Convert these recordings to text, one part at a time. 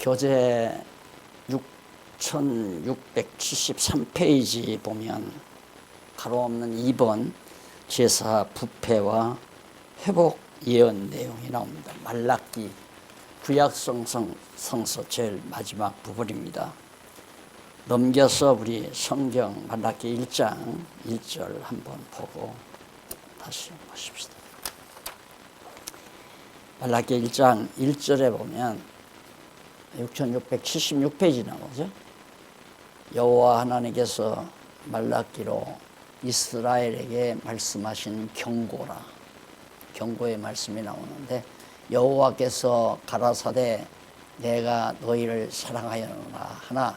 교재 6673페이지 보면 가로 없는 2번 제사 부패와 회복 예언 내용이 나옵니다. 말라기 구약성서 제일 마지막 부분입니다. 넘겨서 우리 성경 말라기 1장 1절 한번 보고 다시 보십시다. 말라기 1장 1절에 보면 6676페이지 나오죠. 여호와 하나님께서 말라기로 이스라엘에게 말씀하신 경고의 말씀이 나오는데, 여호와께서 가라사대 내가 너희를 사랑하였노라 하나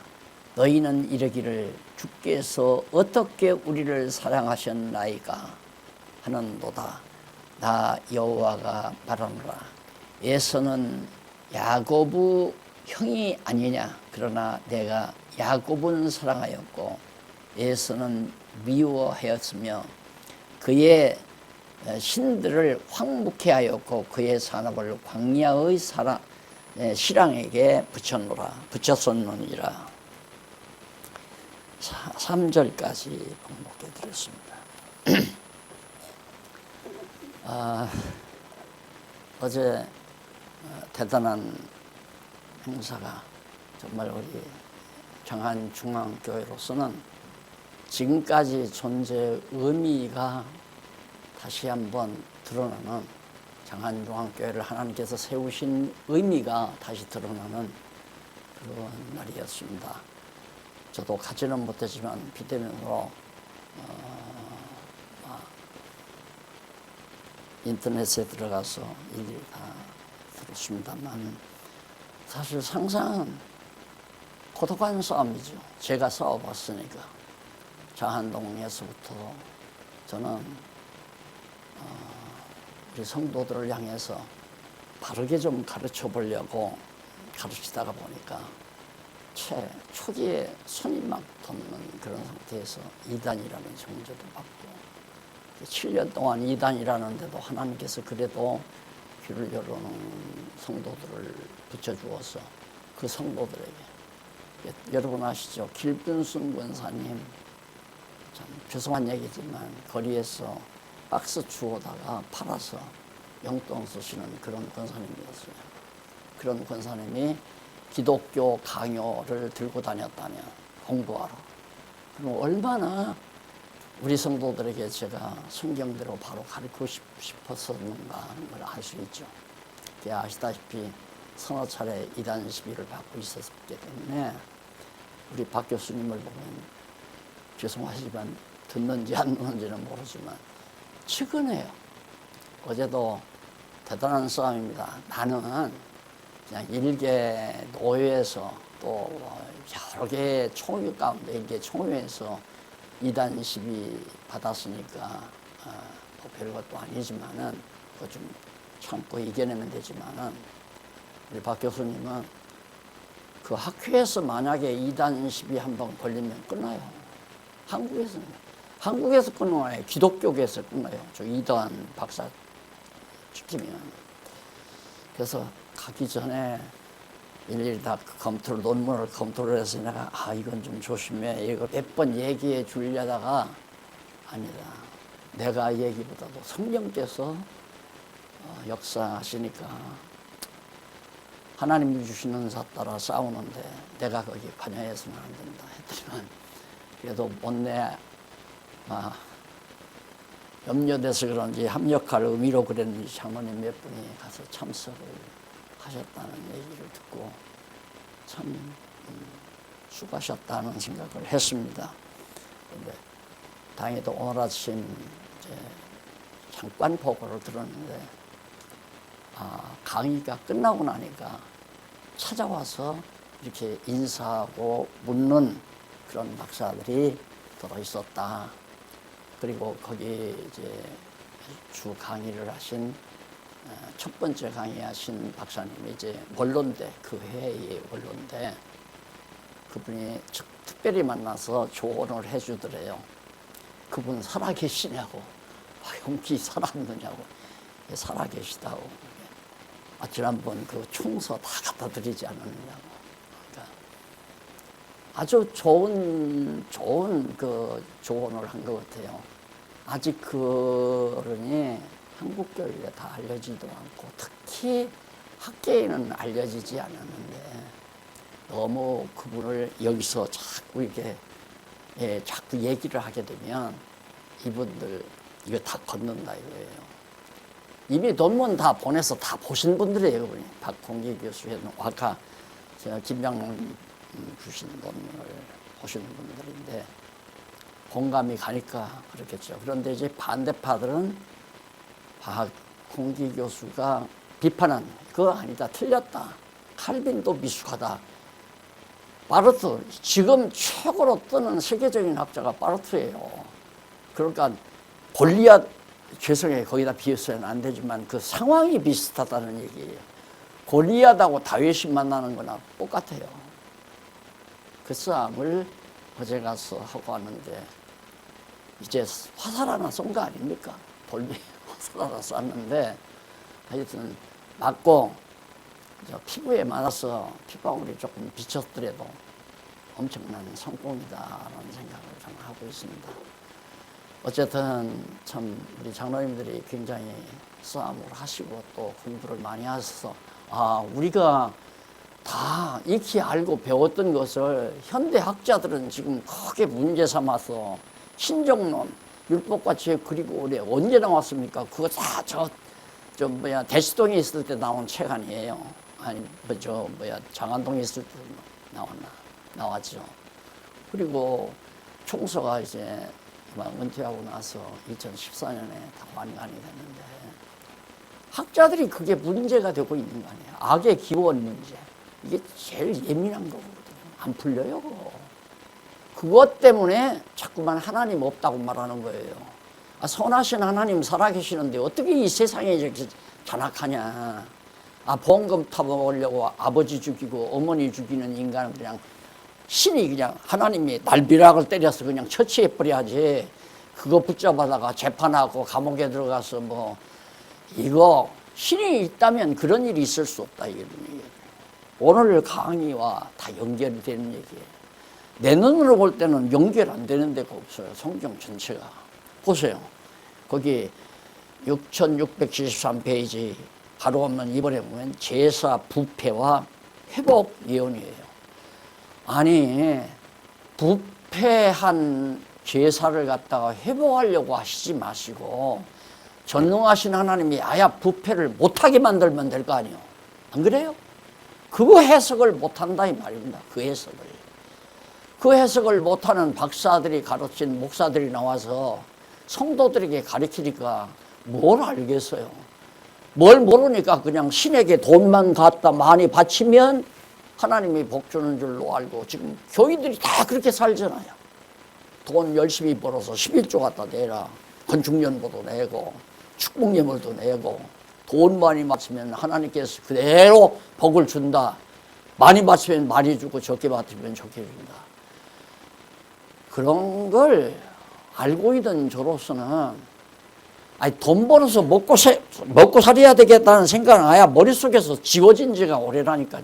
너희는 이르기를 주께서 어떻게 우리를 사랑하셨나이까 하는도다. 나 여호와가 말하노라. 에서는 야고보 형이 아니냐. 그러나 내가 야곱은 사랑하였고 에서는 미워하였으며 그의 신들을 황무케 하였고 그의 산업을 광야의 실랑에게 붙였었느니라. 3절까지 봉독해 드렸습니다. 어제 대단한 행사가 정말 우리 장안중앙교회로서는 지금까지 존재의 의미가 다시 한번 드러나는, 장안중앙교회를 하나님께서 세우신 의미가 다시 드러나는 그런 날이었습니다. 저도 가지는 못했지만 비대면으로 인터넷에 들어가서 일일이 다 들었습니다만, 사실 상상은 고독한 싸움이죠. 제가 싸워봤으니까. 장안동에서부터 저는 우리 성도들을 향해서 바르게 좀 가르쳐 보려고 가르치다가 보니까 초기에 손이 막 돋는 그런 상태에서 이단이라는 정죄도 받고, 7년 동안 이단이라는데도 하나님께서 그래도 귀를 열어놓은 성도들을 붙여주어서 그 성도들에게, 여러분 아시죠? 길분순 권사님, 참 죄송한 얘기지만 거리에서 박스 주워다가 팔아서 용돈 쓰시는 그런 권사님이었어요. 그런 권사님이 기독교 강요를 들고 다녔다면 공부하러, 그럼 얼마나 우리 성도들에게 제가 성경대로 바로 가르치고 싶었었는가 하는 걸 알 수 있죠. 아시다시피 서너 차례 이단 시비를 받고 있었기 때문에 우리 박 교수님을 보면 죄송하지만 듣는지 안 듣는지는 모르지만 측은해요. 어제도 대단한 싸움입니다. 나는 그냥 일개 노예에서 또 여러 개의 총회 가운데 일개 총회에서 이단 시비 받았으니까 뭐 별것도 아니지만은 그거 좀 참고 이겨내면 되지만은, 우리 박 교수님은 그 학회에서 만약에 이단 시비 한번 걸리면 끝나요. 한국에서 끝나요. 기독교계에서 끝나요. 저 이단 박사 시키면. 그래서 가기 전에 일일이 다 논문을 검토를 해서 내가 이건 좀 조심해, 이거 몇 번 얘기해 주려다가 아니다. 내가 얘기보다도 성령께서 역사하시니까 하나님이 주시는 은사 따라 싸우는데 내가 거기 관여해서는 안 된다 했더니만, 그래도 못내 염려돼서 그런지 합력할 의미로 그랬는지 장로님 몇 분이 가서 참석을 하셨다는 얘기를 듣고 참 수고하셨다는 생각을 했습니다. 그런데 다행히도 오늘 아침 이제 잠깐 보고를 들었는데, 강의가 끝나고 나니까 찾아와서 이렇게 인사하고 묻는 그런 박사들이 들어있었다. 그리고 거기 이제 주 강의를 하신 첫 번째 강의하신 박사님이 이제 원론대, 그 해의 원론대, 그분이 특별히 만나서 조언을 해주더래요. 그분 살아계시냐고, 용기 살았느냐고. 살아계시다고. 지난번 그 충서 다 갖다 드리지 않았느냐고. 아주 좋은 그 조언을 한 것 같아요. 아직 그러니 한국 교육에 다 알려지도 않고 특히 학계에는 알려지지 않았는데 너무 그분을 여기서 자꾸 이게 자꾸 얘기를 하게 되면 이분들 이거 다 걷는다 이거예요. 이미 논문 다 보내서 다 보신 분들이에요. 박홍기 교수의 아까 김병남 주신 논문을 보시는 분들인데 공감이 가니까 그렇겠죠. 그런데 이제 반대파들은 박홍기 교수가 비판한 그거 아니다, 틀렸다, 칼빈도 미숙하다. 바르트, 지금 최고로 뜨는 세계적인 학자가 바르트예요. 그러니까 골리앗, 죄송해요, 거기다 비교해서는 안 되지만 그 상황이 비슷하다는 얘기예요. 골리앗하고 다윗이 만나는 거나 똑같아요. 그 싸움을 어제 가서 하고 왔는데 이제 화살 하나 쏜 거 아닙니까? 돌비 화살 하나 쐈는데 하여튼 맞고 피부에 맞아서 피방울이 조금 비쳤더라도 엄청난 성공이다라는 생각을 저는 하고 있습니다. 어쨌든 참 우리 장로님들이 굉장히 싸움을 하시고 또 공부를 많이 하셔서 우리가 다 익히 알고 배웠던 것을 현대 학자들은 지금 크게 문제 삼아서 신정론, 율법과 지혜 그리고 우리 언제 나왔습니까? 그거 다 대치동에 있을 때 나온 책 아니에요. 아니 장안동에 있을 때 나왔죠. 그리고 총서가 이제 은퇴하고 나서 2014년에 다 완간이 됐는데 학자들이 그게 문제가 되고 있는 거 아니에요. 악의 기원 문제. 이게 제일 예민한 거거든요. 안 풀려요. 그것 때문에 자꾸만 하나님 없다고 말하는 거예요. 선하신 하나님 살아계시는데 어떻게 이 세상에 이렇게 잔악하냐. 보험금 타먹으려고 아버지 죽이고 어머니 죽이는 인간은 그냥 신이 그냥 하나님이 날벼락을 때려서 그냥 처치해버려야지. 그거 붙잡아다가 재판하고 감옥에 들어가서 이거 신이 있다면 그런 일이 있을 수 없다. 이런 얘기예요. 오늘 강의와 다 연결이 되는 얘기예요. 내 눈으로 볼 때는 연결 안 되는 데가 없어요. 성경 전체가. 보세요. 거기 6673페이지 바로 없는 이번에 보면 제사 부패와 회복 예언이에요. 아니 부패한 제사를 갖다가 회복하려고 하시지 마시고 전능하신 하나님이 아야 부패를 못하게 만들면 될 거 아니에요. 안 그래요? 그거 해석을 못한다 이 말입니다. 그 해석을 못하는 박사들이 가르친 목사들이 나와서 성도들에게 가르치니까 뭘 알겠어요. 뭘 모르니까 그냥 신에게 돈만 갖다 많이 바치면 하나님이 복 주는 줄로 알고 지금 교인들이 다 그렇게 살잖아요. 돈 열심히 벌어서 11조 갖다 내라. 건축연보도 내고 축복예물도 내고 돈 많이 바치면 하나님께서 그대로 복을 준다. 많이 바치면 많이 주고 적게 바치면 적게 준다. 그런 걸 알고 있던 저로서는 돈 벌어서 먹고 살아야 되겠다는 생각은 아예 머릿속에서 지워진 지가 오래라니까요.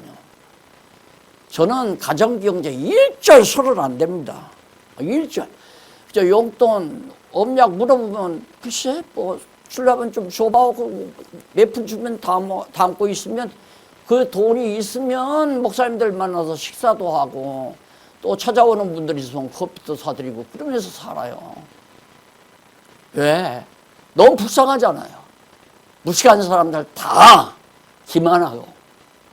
저는 가정경제 일절 손을 안 댑니다. 일절. 용돈, 업약 물어보면 글쎄 주려면 좀 줘봐. 몇 푼 주면 담고 있으면 그 돈이 있으면 목사님들 만나서 식사도 하고 또 찾아오는 분들이 있으면 커피도 사드리고 그러면서 살아요. 왜? 너무 불쌍하잖아요. 무식한 사람들 다 기만하고.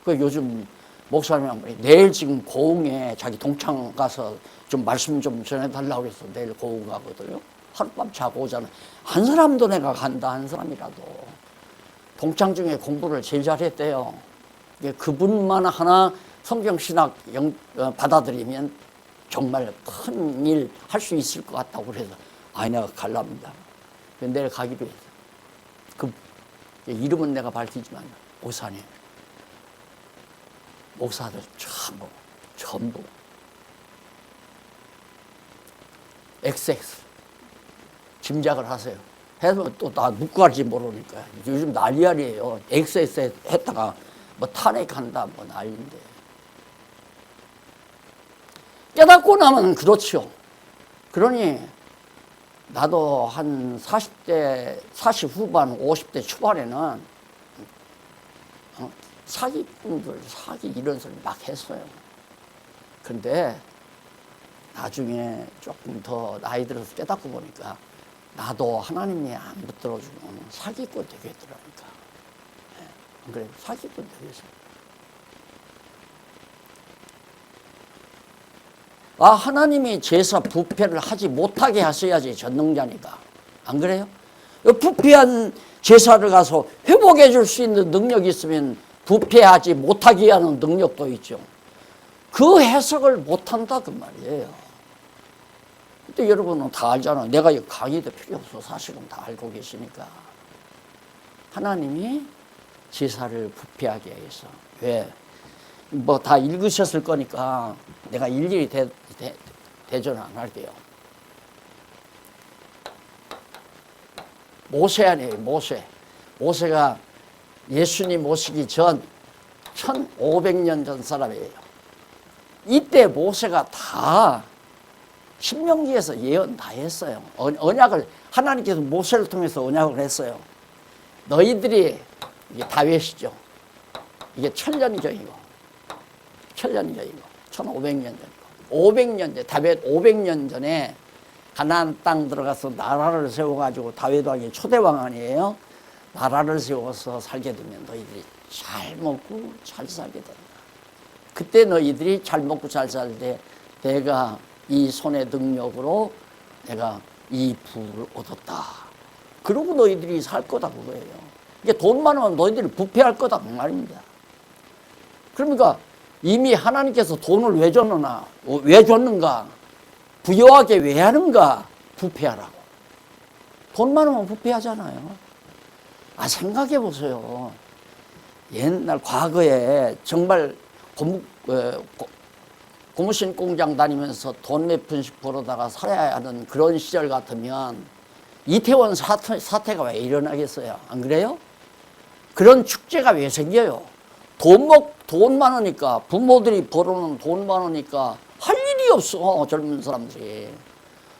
요즘 목사님 한 분이 내일 지금 고흥에 자기 동창 가서 좀 말씀 좀 전해달라고 해서 내일 고흥 가거든요. 하룻밤 자고 오잖아요. 한 사람도 내가 간다, 한 사람이라도. 동창 중에 공부를 제일 잘했대요. 그분만 하나 성경신학 받아들이면 정말 큰 일 할 수 있을 것 같다고 그래서 내가 갈랍니다. 내일 가기로 해서. 그 이름은 내가 밝히지만 오산에 목사들 전부 XX 짐작을 하세요. 해서 또 나 묻고 갈지 모르니까 요즘 난리아니에요. XX 했다가 탄핵한다 난리인데 깨닫고 나면 그렇죠. 그러니 나도 한 40대, 40 후반, 50대 초반에는 사기꾼들, 사기 이런 소리 막 했어요. 근데 나중에 조금 더 나이 들어서 깨닫고 보니까 나도 하나님이 안 붙들어주면 사기꾼 되겠더라니까. 안 그래요? 사기꾼 되겠어. 하나님이 제사 부패를 하지 못하게 하셔야지 전능자니까. 안 그래요? 부패한 제사를 가서 회복해 줄 수 있는 능력이 있으면 부패하지 못하게 하는 능력도 있죠. 그 해석을 못한다 그 말이에요. 근데 여러분은 다 알잖아요. 내가 강의도 필요 없어. 사실은 다 알고 계시니까. 하나님이 제사를 부패하게 해서. 왜? 뭐 다 읽으셨을 거니까 내가 일일이 대전 안 할게요. 모세 아니에요. 모세가 예수님 오시기 전 1500년 전 사람이에요. 이때 모세가 다 신명기에서 예언 다 했어요. 언약을 하나님께서 모세를 통해서 언약을 했어요. 너희들이 이게 다윗이죠. 이게 천년전이고 1500년 전이고 500년 전 다윗 500년 전에 가나안 땅 들어가서 나라를 세워가지고 다윗 왕이 초대왕 아니에요. 나라를 세워서 살게 되면 너희들이 잘 먹고 잘 살게 된다. 그때 너희들이 잘 먹고 잘 살 때 내가 이 손의 능력으로 내가 이 부를 얻었다. 그러고 너희들이 살 거다 그거예요. 이게 돈 많으면 너희들이 부패할 거다 그 말입니다. 그러니까 이미 하나님께서 돈을 왜 줬는가? 부유하게 왜 하는가? 부패하라고. 돈 많으면 부패하잖아요. 생각해 보세요. 옛날 과거에 정말 고무신 공장 다니면서 돈 몇 푼씩 벌어다가 살아야 하는 그런 시절 같으면 이태원 사태가 왜 일어나겠어요? 안 그래요? 그런 축제가 왜 생겨요? 돈 많으니까, 부모들이 벌어놓은 돈 많으니까 할 일이 없어, 젊은 사람들이.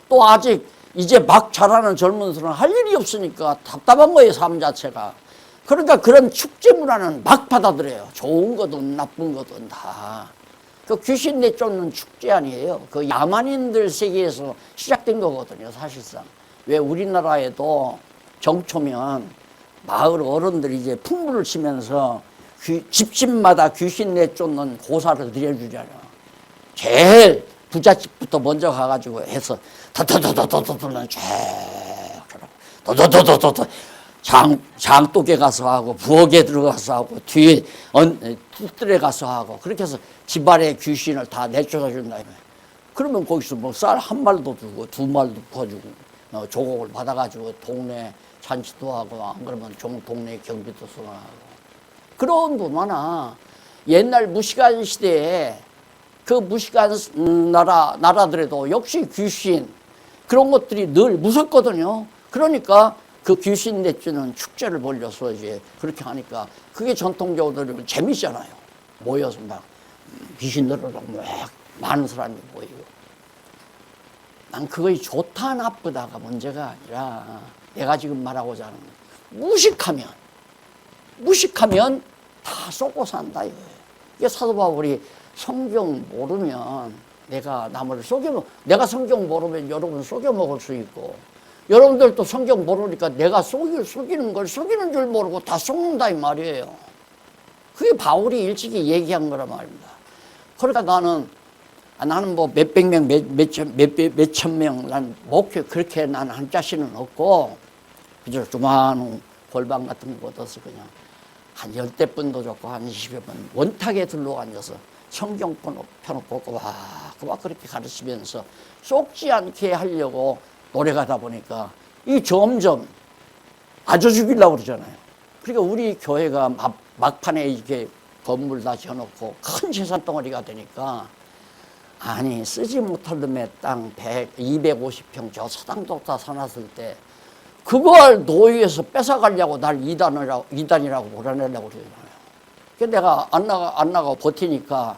또 아직 이제 막 자라는 젊은 사람은 할 일이 없으니까 답답한 거예요, 삶 자체가. 그러니까 그런 축제 문화는 막 받아들여요. 좋은 거든 나쁜 거든 다. 그 귀신 내쫓는 축제 아니에요. 그 야만인들 세계에서 시작된 거거든요, 사실상. 왜 우리나라에도 정초면 마을 어른들이 이제 풍물을 치면서 집집마다 귀신 내쫓는 고사를 드려주잖아요. 제일 부잣집부터 먼저 가가지고 해서 더더더더더더는 더더더더더 장독에 가서 하고 부엌에 들어가서 하고 뒤에 뜰에 가서 하고 그렇게 해서 집안의 귀신을 다 내쫓아 준다. 그러면 거기서 뭐 쌀 한 말도 주고 두 말도 퍼주고 조곡을 받아가지고 동네 잔치도 하고 안 그러면 동네 경비도 수행하고 그런 분만아 옛날 무시간 시대에 그 무시간 나라들에도 역시 귀신 그런 것들이 늘 무섭거든요. 그러니까 그 귀신 내쫓는 축제를 벌려서 이제 그렇게 하니까 그게 전통적으로 재밌잖아요. 모여서 막 귀신들을 막 많은 사람이 모이고. 난 그것이 좋다 나쁘다가 문제가 아니라 내가 지금 말하고자 하는 무식하면 다 쏟고 산다 이거예요. 이게 사도 바울이 성경 모르면 내가 남을 내가 성경 모르면 여러분 속여 먹을 수 있고 여러분들도 성경 모르니까 내가 속이는 줄 모르고 다 속는다 이 말이에요. 그게 바울이 일찍이 얘기한 거란 말입니다. 그러니까 나는 뭐 몇백 명, 몇천 명, 난 목표 그렇게 난 한 자신은 없고 그저 조그마한 골방 같은 거 얻어서 그냥 한 10대분도 좋고 한 20여 분 원탁에 들러 앉아서 성경 펴놓고 와 그렇게 가르치면서 속지 않게 하려고 노력하다 보니까 이 점점 아주 죽이려고 그러잖아요. 그러니까 우리 교회가 막판에 이렇게 건물 다 지어놓고 큰 재산 덩어리가 되니까 아니 쓰지 못할 놈의 땅 250평 저 사당도 다 사놨을 때 그걸 노예에서 뺏어가려고 날 이단이라고 몰아내려고 그러잖아요. 그래서 내가 안 나가고 버티니까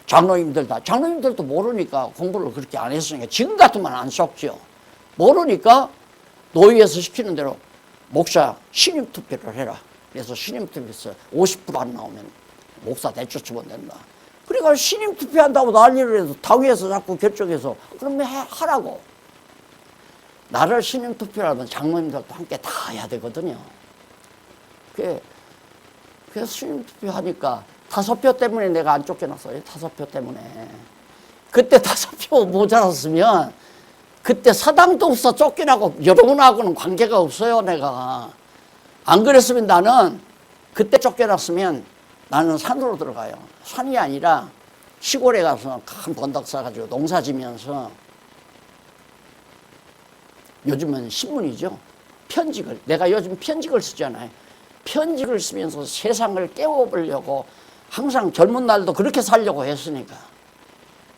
장로님들도 모르니까 공부를 그렇게 안 했으니까 지금 같으면 안 속죠. 모르니까 노예에서 시키는 대로 목사 신임 투표를 해라. 그래서 신임 투표에서 50%안 나오면 목사 내쫓으면 된다. 그러니까 신임 투표한다고 난리를 해서 당위에서 자꾸 결정해서 그러면 하라고. 나를 신임 투표하면 장로님들도 함께 다 해야 되거든요. 그래서 신임 투표하니까 5표 때문에 내가 안 쫓겨났어요. 5표 때문에. 그때 5표 모자랐으면 그때 사당도 없어 쫓겨나고 여러분하고는 관계가 없어요. 내가. 안 그랬으면 나는 그때 쫓겨났으면 나는 산으로 들어가요. 산이 아니라 시골에 가서 큰 번덕 사가지고 농사 지면서 요즘은 신문이죠. 편직을. 내가 요즘 편직을 쓰잖아요. 편직을 쓰면서 세상을 깨워보려고 항상 젊은 날도 그렇게 살려고 했으니까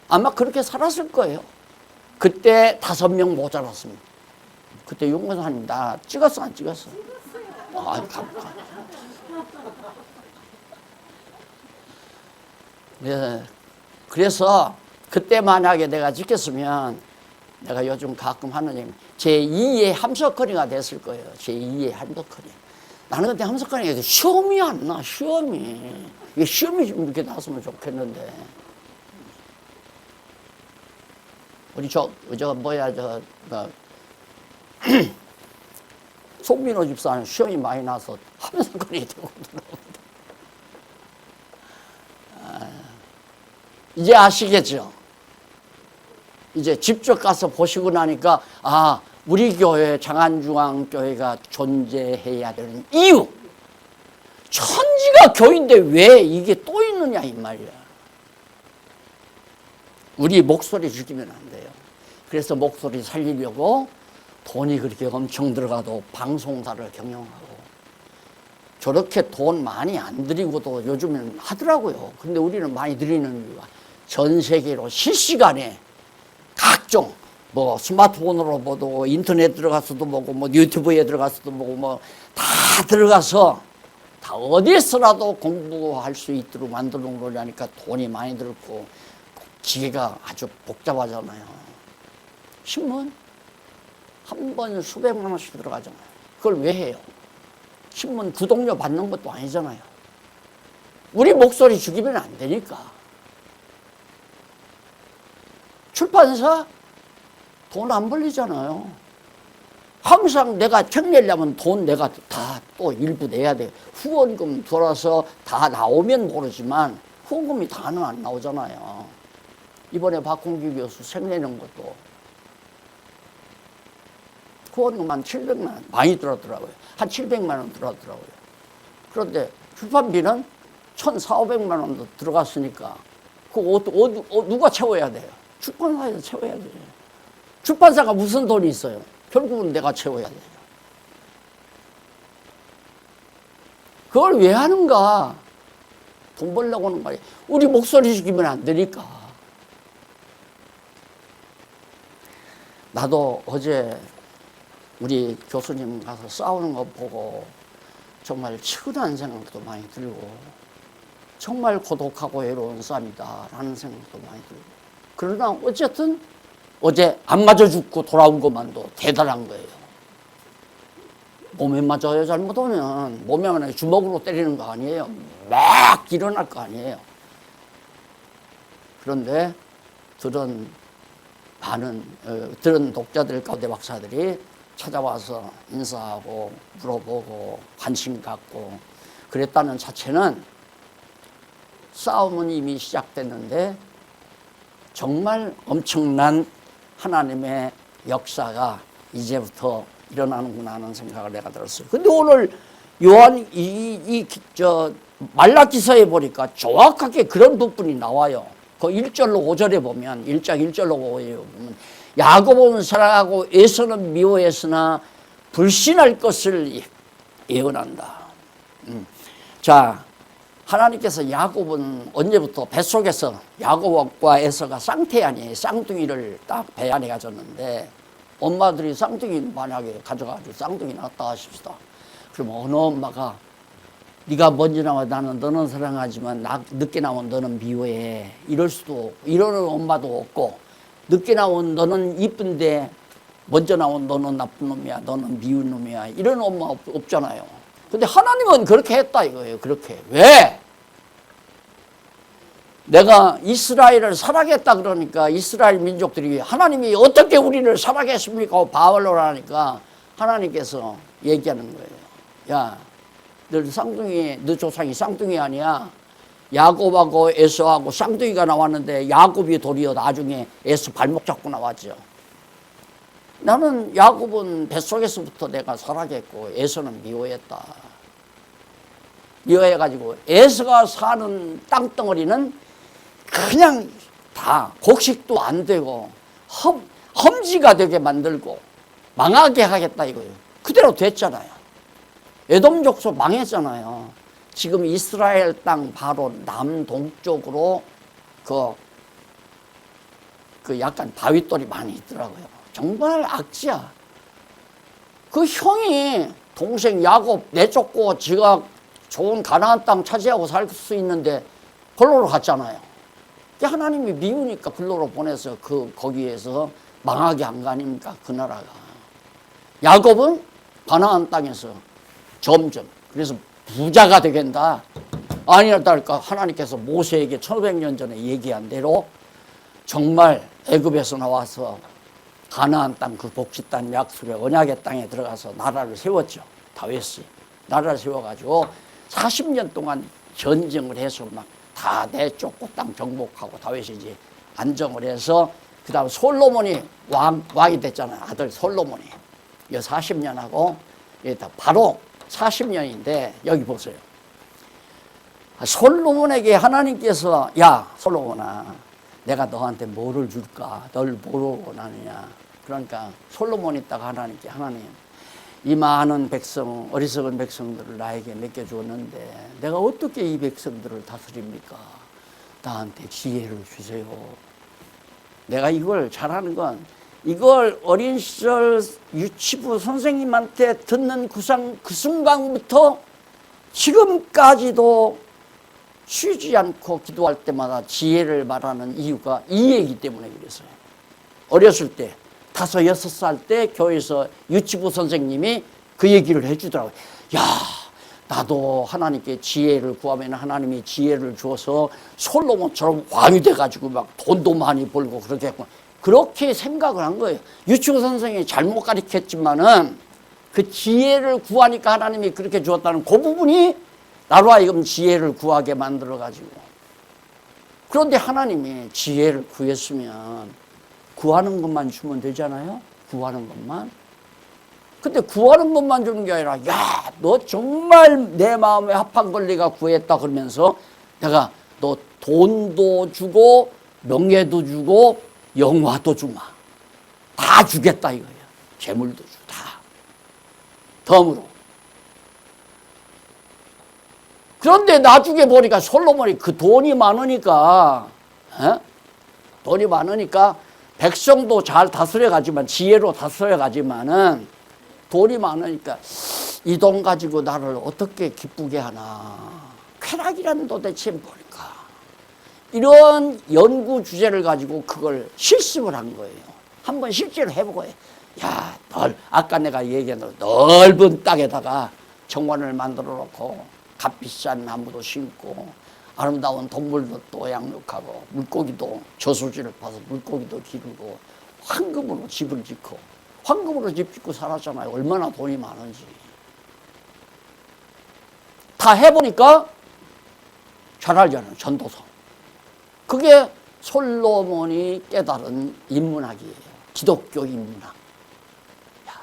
아마 그렇게 살았을 거예요. 그때 5명 모자랐습니다. 그때 용건사님 나 찍었어 안 찍었어? 아, 그래서 그때 만약에 내가 지켰으면 내가 요즘 가끔 하는 제2의 함석헌이가 됐을 거예요. 제2의 함석헌이. 나는 그때 함석헌이 해도 시험이 안 나. 시험이. 이게 시험이 좀 이렇게 났으면 좋겠는데. 우리 송민호 집사는 시험이 많이 나서 함석헌이 되고 들어옵니다. 이제 아시겠죠? 이제 직접 가서 보시고 나니까 우리 교회 장안중앙교회가 존재해야 되는 이유. 천지가 교회인데 왜 이게 또 있느냐 이 말이야. 우리 목소리 죽이면 안 돼요. 그래서 목소리 살리려고 돈이 그렇게 엄청 들어가도 방송사를 경영하고 저렇게 돈 많이 안 들이고도 요즘에는 하더라고요. 근데 우리는 많이 들이는 이유가 전 세계로 실시간에 각종 스마트폰으로 보고 인터넷 들어가서도 보고 유튜브에 들어가서도 보고 다 들어가서 다 어디서라도 공부할 수 있도록 만들어 놓으려니까 돈이 많이 들고 기계가 아주 복잡하잖아요. 신문 한 번 수백만 원씩 들어가잖아요. 그걸 왜 해요? 신문 구독료 받는 것도 아니잖아요. 우리 목소리 죽이면 안 되니까. 출판사 돈 안 벌리잖아요. 항상 내가 책 내려면 돈 내가 다 또 일부 내야 돼. 후원금 들어서 다 나오면 모르지만 후원금이 다는 안 나오잖아요. 이번에 박홍규 교수 책 내는 것도 후원금 한 700만 원 많이 들었더라고요. 한 700만 원 들었더라고요. 그런데 출판비는 1,400~500만 원도 들어갔으니까 그거 누가 채워야 돼요? 출판사에서 채워야 돼요. 출판사가 무슨 돈이 있어요? 결국은 내가 채워야 돼요. 그걸 왜 하는가? 돈 벌려고 하는 말이에요. 우리 목소리 죽이면 안 되니까. 나도 어제 우리 교수님 가서 싸우는 거 보고 정말 치근한 생각도 많이 들고 정말 고독하고 외로운 삶이다 라는 생각도 많이 들고 그러나 어쨌든 어제 안 맞아 죽고 돌아온 것만도 대단한 거예요. 몸에 맞아요. 잘못하면 몸에 만약에 주먹으로 때리는 거 아니에요. 막 일어날 거 아니에요. 그런데 들은 독자들 가운데 박사들이 찾아와서 인사하고 물어보고 관심 갖고 그랬다는 자체는 싸움은 이미 시작됐는데 정말 엄청난 하나님의 역사가 이제부터 일어나는구나 하는 생각을 내가 들었어요. 근데 오늘 요한 말라기서에 보니까 정확하게 그런 부분이 나와요. 그 1절로 5절에 보면 1장 1절로 5절에 보면 야곱은 사랑하고 에서는 미워했으나 불신할 것을 예언한다. 자, 하나님께서 야곱은 언제부터 뱃속에서 야곱과 에서가 쌍태 아니에요. 쌍둥이를 딱 배 안에 가졌는데 엄마들이 쌍둥이 만약에 가져가지고 쌍둥이 낳았다 하십시다. 그럼 어느 엄마가 네가 먼저 나와 나는 너는 사랑하지만 늦게 나온 너는 미워해. 이럴 수도 이러는 엄마도 없고 늦게 나온 너는 이쁜데 먼저 나온 너는 나쁜 놈이야. 너는 미운 놈이야. 이런 엄마 없잖아요. 근데 하나님은 그렇게 했다 이거예요. 그렇게. 왜? 내가 이스라엘을 사랑했다 그러니까 이스라엘 민족들이 하나님이 어떻게 우리를 사랑했습니까? 하고 바울을 하니까 하나님께서 얘기하는 거예요. 야, 너 조상이 쌍둥이 아니야? 야곱하고 에서하고 쌍둥이가 나왔는데 야곱이 도리어 나중에 에서 발목 잡고 나왔죠. 나는 야곱은 뱃속에서부터 내가 사랑했고 에서는 미워했다. 미워해가지고 에서가 사는 땅덩어리는 그냥 다 곡식도 안 되고 험지가 되게 만들고 망하게 하겠다 이거예요. 그대로 됐잖아요. 에돔 족속 망했잖아요. 지금 이스라엘 땅 바로 남동쪽으로 그 약간 바위돌이 많이 있더라고요. 정말 악지야. 그 형이 동생 야곱 내쫓고 지가 좋은 가나안 땅 차지하고 살 수 있는데 골로로 갔잖아요. 하나님이 미우니까 글로로 보내서 거기에서 망하게 한 거 아닙니까? 그 나라가. 야곱은 가나안 땅에서 점점 그래서 부자가 되겠다. 아니랄까 하나님께서 모세에게 1500년 전에 얘기한 대로 정말 애굽에서 나와서 가나안 땅 그 복지 땅 약속의 언약의 땅에 들어가서 나라를 세웠죠. 다윗이 나라를 세워가지고 40년 동안 전쟁을 해서 막 다 내쫓고 땅 정복하고 다윗이 이제 안정을 해서 그 다음 솔로몬이 왕이 됐잖아요. 아들 솔로몬이. 이 40년하고 바로 40년인데 여기 보세요. 솔로몬에게 하나님께서 야 솔로몬아 내가 너한테 뭐를 줄까? 널 뭐로 원하느냐? 그러니까 솔로몬이 있다가 하나님께 하나님 이 많은 백성 어리석은 백성들을 나에게 맡겨주었는데 내가 어떻게 이 백성들을 다스립니까? 나한테 지혜를 주세요. 내가 이걸 잘하는 건 이걸 어린 시절 유치부 선생님한테 듣는 그 순간부터 지금까지도 쉬지 않고 기도할 때마다 지혜를 말하는 이유가 이 얘기 때문에 그랬어요. 어렸을 때 5, 6살 때 교회에서 유치부 선생님이 그 얘기를 해주더라고요. 야, 나도 하나님께 지혜를 구하면 하나님이 지혜를 주어서 솔로몬처럼 왕이 돼가지고 막 돈도 많이 벌고 그렇게 했고 그렇게 생각을 한 거예요. 유치부 선생님이 잘못 가르쳤지만은 그 지혜를 구하니까 하나님이 그렇게 주었다는 그 부분이 나로 하여금 지혜를 구하게 만들어가지고 그런데 하나님이 지혜를 구했으면 구하는 것만 주면 되잖아요. 구하는 것만. 근데 구하는 것만 주는 게 아니라 야, 너 정말 내 마음에 합한 걸 내가 구했다 그러면서 내가 너 돈도 주고 명예도 주고 영화도 주마. 다 주겠다 이거예요. 재물도 주 다. 덤으로. 그런데 나중에 보니까 솔로몬이 그 돈이 많으니까 돈이 많으니까 백성도 잘 다스려가지만 지혜로 다스려가지만은 돈이 많으니까 이 돈 가지고 나를 어떻게 기쁘게 하나 쾌락이란 도대체 뭘까 이런 연구 주제를 가지고 그걸 실습을 한 거예요. 한번 실제로 해보고 야, 아까 내가 얘기한 대로 넓은 땅에다가 정원을 만들어 놓고 값비싼 나무도 심고 아름다운 동물도 또 양육하고 물고기도 저수지를 파서 물고기도 기르고 황금으로 집을 짓고 황금으로 집 짓고 살았잖아요. 얼마나 돈이 많은지. 다 해보니까 잘 알잖아요. 전도서. 그게 솔로몬이 깨달은 인문학이에요. 기독교 인문학. 야,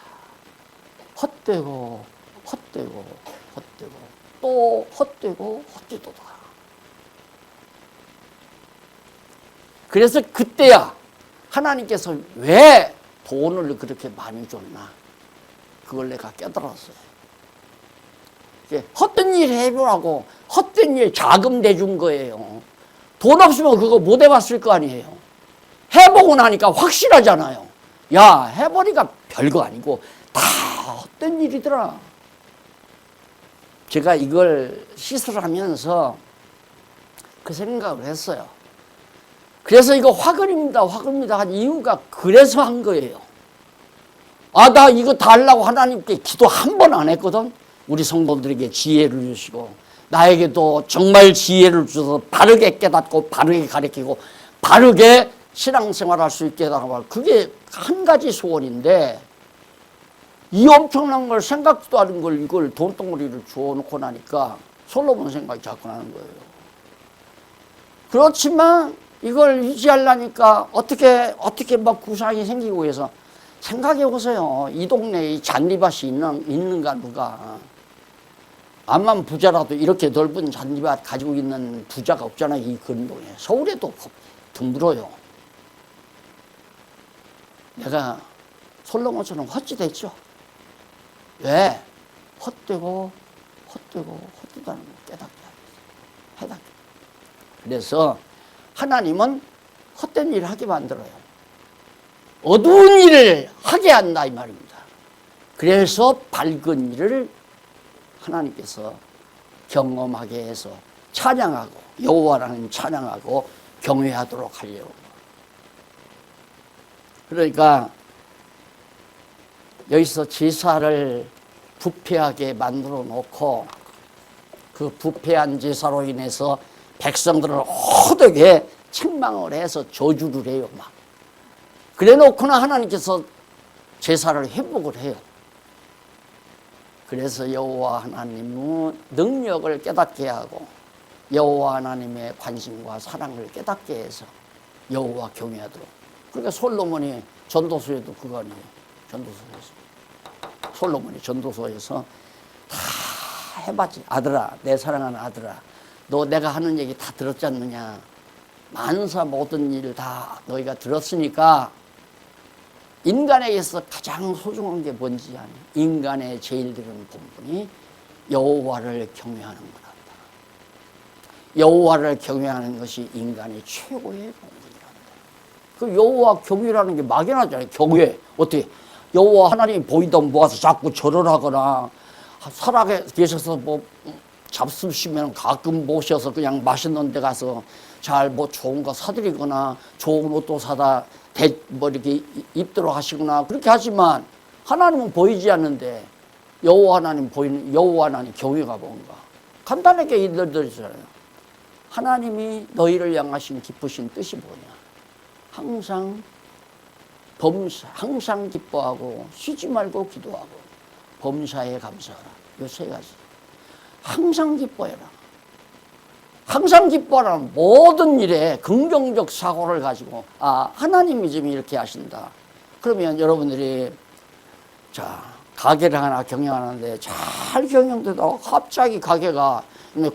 헛되고 헛되고 헛되고 또 헛되고 헛되도다. 그래서 그때야 하나님께서 왜 돈을 그렇게 많이 줬나 그걸 내가 깨달았어요. 헛된 일 해보라고 헛된 일 자금 내준 거예요. 돈 없으면 그거 못 해봤을 거 아니에요. 해보고 나니까 확실하잖아요. 야, 해보니까 별거 아니고 다 헛된 일이더라. 제가 이걸 시술하면서 그 생각을 했어요. 그래서 이거 화근입니다, 화근입니다 한 이유가 그래서 한 거예요. 아, 나 이거 달라고 하나님께 기도 한 번 안 했거든. 우리 성도들에게 지혜를 주시고 나에게도 정말 지혜를 주셔서 바르게 깨닫고 바르게 가르치고 바르게 신앙생활할 수 있게 해달라고. 그게 한 가지 소원인데 이 엄청난 걸 생각도 안 하는 걸 이걸 돈덩어리를 주워놓고 나니까 솔로몬 생각이 자꾸 나는 거예요. 그렇지만 이걸 유지하려니까 어떻게 막 구상이 생기고 해서 생각해 보세요. 이 동네에 잔디밭이 있는가 누가. 암만 부자라도 이렇게 넓은 잔디밭 가지고 있는 부자가 없잖아요. 이 근동에. 서울에도 드물어요. 내가 솔로몬처럼 헛짓했죠. 왜? 헛되다는 걸 깨닫게 하겠어. 그래서 하나님은 헛된 일을 하게 만들어요. 어두운 일을 하게 한다 이 말입니다. 그래서 밝은 일을 하나님께서 경험하게 해서 찬양하고 여호와라는 찬양하고 경외하도록 하려고. 그러니까 여기서 제사를 부패하게 만들어 놓고 그 부패한 제사로 인해서 백성들을 호되게 책망을 해서 저주를 해요. 막. 그래 놓고나 하나님께서 제사를 회복을 해요. 그래서 여호와 하나님은 능력을 깨닫게 하고 여호와 하나님의 관심과 사랑을 깨닫게 해서 여호와 경외하도록. 그러니까 솔로몬이 전도서에도 그거 아니에요. 전도서에서. 솔로몬이 전도서에서 다 해봤지. 아들아, 내 사랑하는 아들아, 너 내가 하는 얘기 다 들었지 않느냐. 만사 모든 일 다 너희가 들었으니까 인간에게서 가장 소중한 게 뭔지 아니? 인간의 제일 들은 본분이 여호와를 경외하는 거란다. 여호와를 경외하는 것이 인간의 최고의 본분이란다. 그 여호와 경외라는 게 막연하잖아요. 경외. 어떻게? 여호와 하나님이 보이다 모아서 자꾸 절을 하거나 살아계 계셔서 뭐 잡수시면 가끔 모셔서 그냥 맛있는 데 가서 잘 뭐 좋은 거 사드리거나 좋은 옷도 사다 뭐 이렇게 입도록 하시거나 그렇게 하지만 하나님은 보이지 않는데 여호와 하나님 보이는 여호와 하나님 경외가 뭔가 간단하게 이들들이잖아요. 하나님이 너희를 향하신 기쁘신 뜻이 뭐냐? 항상 기뻐하고 쉬지 말고 기도하고 범사에 감사하라. 요 세 가지. 항상 기뻐해라. 항상 기뻐하라. 모든 일에 긍정적 사고를 가지고 하나님이 지금 이렇게 하신다. 그러면 여러분들이 자 가게를 하나 경영하는데 잘 경영되다가 갑자기 가게가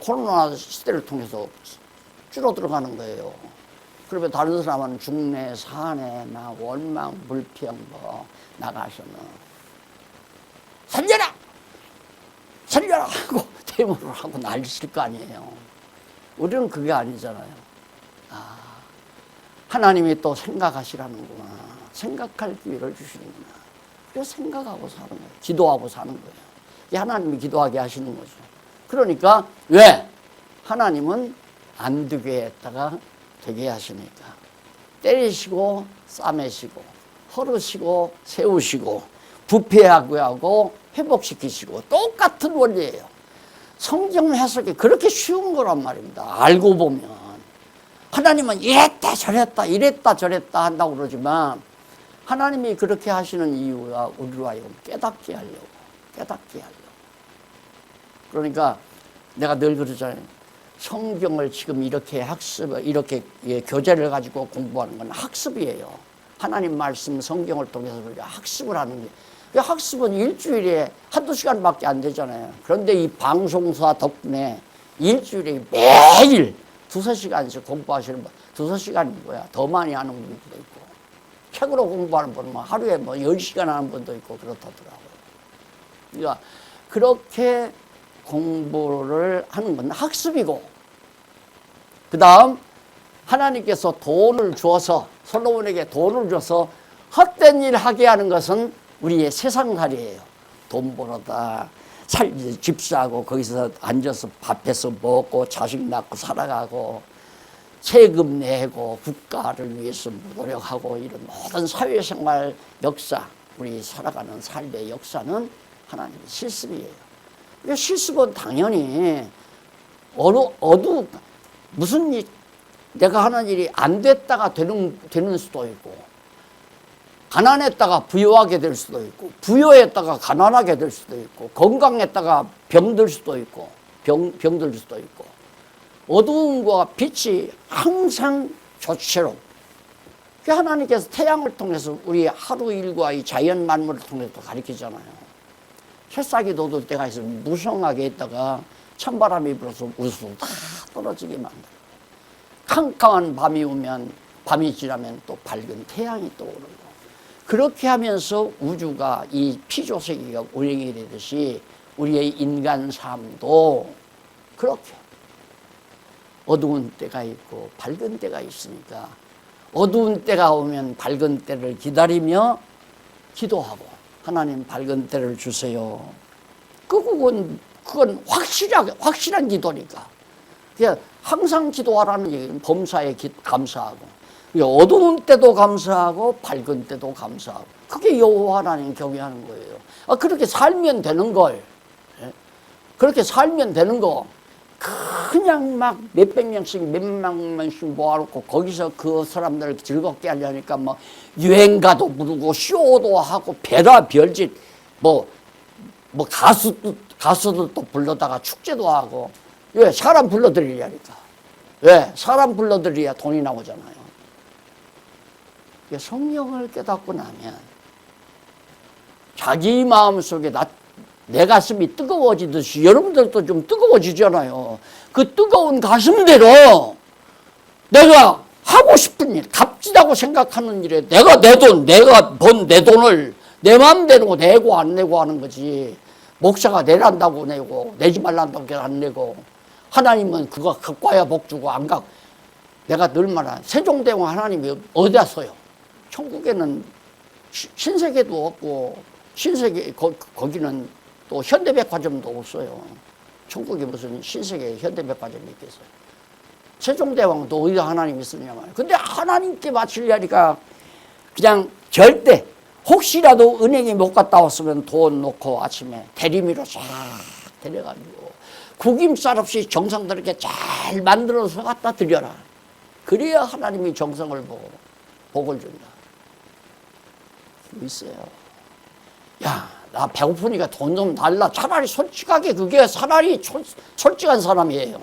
코로나 시대를 통해서 줄어들어가는 거예요. 그러면 다른 사람은 중내, 사내, 막 원망, 불평 뭐 나가서는 살려라! 살려라! 하고 대모를 하고 난리칠 거 아니에요. 우리는 그게 아니잖아요. 하나님이 또 생각하시라는구나. 생각할 기회를 주시는구나. 그래서 생각하고 사는 거예요. 기도하고 사는 거예요. 이게 하나님이 기도하게 하시는 거죠. 그러니까 왜? 하나님은 안 되게 했다가 되게 하시니까. 때리시고 싸매시고 헐으시고 세우시고 부패하게 하고 회복시키시고 똑같은 원리예요. 성경 해석이 그렇게 쉬운 거란 말입니다. 알고 보면 하나님은 이랬다 저랬다 한다고 그러지만 하나님이 그렇게 하시는 이유가 우리로 하여금 깨닫게 하려고. 그러니까 내가 늘 그러잖아요. 성경을 지금 이렇게 이렇게 교재를 가지고 공부하는 건 학습이에요. 하나님 말씀 성경을 통해서 우리가 학습을 하는 게. 학습은 일주일에 한두 시간밖에 안 되잖아요. 그런데 이 방송사 덕분에 일주일에 매일 2~3시간씩 공부하시는 분, 2~3시간이 뭐야? 더 많이 하는 분도 있고, 책으로 공부하는 분은 뭐 하루에 뭐 10시간 하는 분도 있고 그렇다더라고요. 그러니까 그렇게 공부를 하는 건 학습이고, 그 다음 하나님께서 돈을 주어서, 솔로몬에게 돈을 줘서 헛된 일 하게 하는 것은 우리의 세상살이에요. 돈 벌어다, 집 사고 거기서 앉아서 밥해서 먹고 자식 낳고 살아가고 세금 내고 국가를 위해서 노력하고 이런 모든 사회생활 역사, 우리 살아가는 삶의 역사는 하나님의 실습이에요. 실습은 당연히 무슨 일, 내가 하는 일이 안 됐다가 되는 수도 있고, 가난했다가 부유하게 될 수도 있고, 부유했다가 가난하게 될 수도 있고, 건강했다가 병들 수도 있고, 병들 수도 있고, 어두움과 빛이 항상 조체로. 하나님께서 태양을 통해서 우리 하루 일과 이 자연 만물을 통해서 가르치잖아요. 새싹이 돋을 때가 있어 무성하게 있다가 찬바람이 불어서 우수 다 떨어지게 만들어. 캄캄한 밤이 오면, 밤이 지나면 또 밝은 태양이 떠오르고, 그렇게 하면서 우주가 이 피조세계가 운행이 되듯이 우리의 인간 삶도 그렇게 어두운 때가 있고 밝은 때가 있으니까, 어두운 때가 오면 밝은 때를 기다리며 기도하고, 하나님 밝은 때를 주세요. 그건 확실한 기도니까. 그냥 항상 기도하라는 얘기는 범사에 감사하고, 어두운 때도 감사하고 밝은 때도 감사하고, 그게 여호와 하나님 경외하는 거예요. 그렇게 살면 되는 걸, 그렇게 살면 되는 거, 그냥 막 몇백 명씩 몇만 명씩 모아놓고 거기서 그 사람들을 즐겁게 하려니까 뭐 유행가도 부르고 쇼도 하고 별짓 뭐 가수들도 불러다가 축제도 하고. 왜? 사람 불러들이려니까. 왜? 사람 불러들여야 돈이 나오잖아요. 성령을 깨닫고 나면 자기 마음속에 내 가슴이 뜨거워지듯이 여러분들도 좀 뜨거워지잖아요. 그 뜨거운 가슴대로 내가 하고 싶은 일, 값지다고 생각하는 일에 내가 번 내 돈을 내 마음대로 내고 안 내고 하는 거지. 목사가 내란다고 내고 내지 말란다고 안 내고, 하나님은 그거 갖고 와야 복 주고 안 갖고. 내가 늘 말한 세종대왕 하나님이 어디다 써요? 천국에는 신세계도 없고, 신세계 거기는 또 현대백화점도 없어요. 천국에 무슨 신세계 현대백화점이 있겠어요. 세종대왕도 어디다 하나님이 쓰냐 말이에요. 근데 하나님께 바치려니까 그냥 절대, 혹시라도 은행에 못 갔다 왔으면 돈 놓고 아침에 대리미로 쫙 데려가지고 구김살 없이 정성스럽게 잘 만들어서 갖다 드려라. 그래야 하나님이 정성을 보고 복을 준다. 있어요. 야, 나 배고프니까 돈 좀 달라. 차라리 솔직하게, 그게 차라리 솔직한 사람이에요.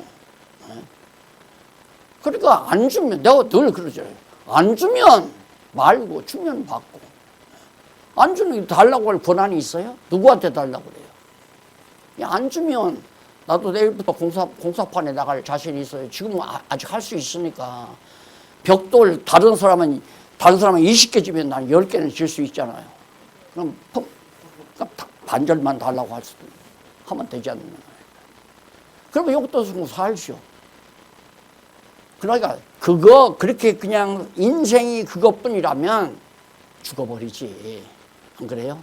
그러니까 안 주면, 내가 늘 그러잖아요. 안 주면 말고 주면 받고. 안 주는 게 달라고 할 권한이 있어요? 누구한테 달라고 그래요? 안 주면 나도 내일부터 공사판에 나갈 자신이 있어요. 지금은 아직 할 수 있으니까. 벽돌 다른 사람은 20개 주면 난 10개는 질 수 있잖아요. 그럼 반절만 달라고 할 수도 하면 되지 않느냐. 그러면 용돈 쓰고 살시오. 그러니까 그렇게 그냥 인생이 그것뿐이라면 죽어버리지. 안 그래요?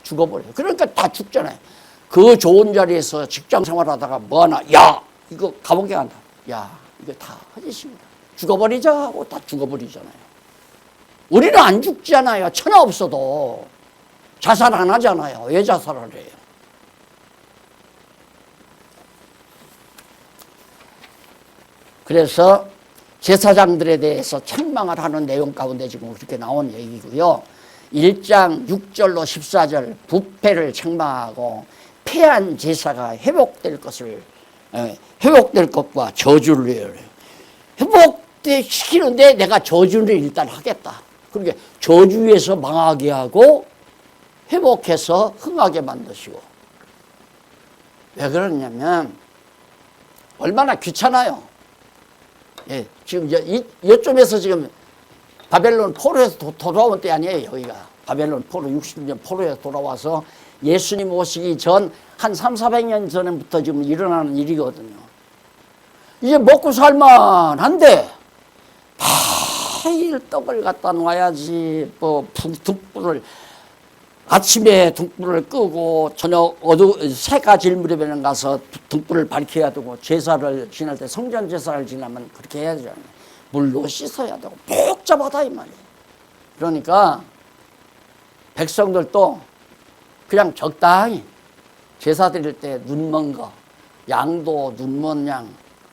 죽어버려요. 그러니까 다 죽잖아요. 그 좋은 자리에서 직장 생활하다가 뭐하나, 야, 이거 감옥에 간다. 야, 이거 다 헛짓입니다. 죽어버리자 하고 다 죽어버리잖아요. 우리는 안 죽잖아요. 천하 없어도. 자살 안 하잖아요. 왜 자살을 해요? 그래서 제사장들에 대해서 책망을 하는 내용 가운데 지금 그렇게 나온 얘기고요. 1장 6절로 14절 부패를 책망하고 패한 제사가 회복될 것과 저주를 해요. 회복시키는데 내가 저주를 일단 하겠다. 그러니까 저주에서 망하게 하고 회복해서 흥하게 만드시고. 왜 그러냐면 얼마나 귀찮아요. 예, 지금 이쪽에서 지금 바벨론 포로에서 돌아온 때 아니에요. 여기가 바벨론 포로 60년 포로에서 돌아와서 예수님 오시기 전 한 300~400년 전부터 지금 일어나는 일이거든요. 이제 먹고 살만한데 매일 떡을 갖다 놔야지, 뭐 득불을 아침에 등불을 끄고 저녁 새가 질 무렵에는 가서 등불을 밝혀야 되고 제사를 지낼 때 성전 제사를 지내면 그렇게 해야 되잖아요. 물로 씻어야 되고 복잡하다 이 말이에요. 그러니까 백성들도 그냥 적당히 제사 드릴 때 눈 먼 거, 양도 눈 먼 양,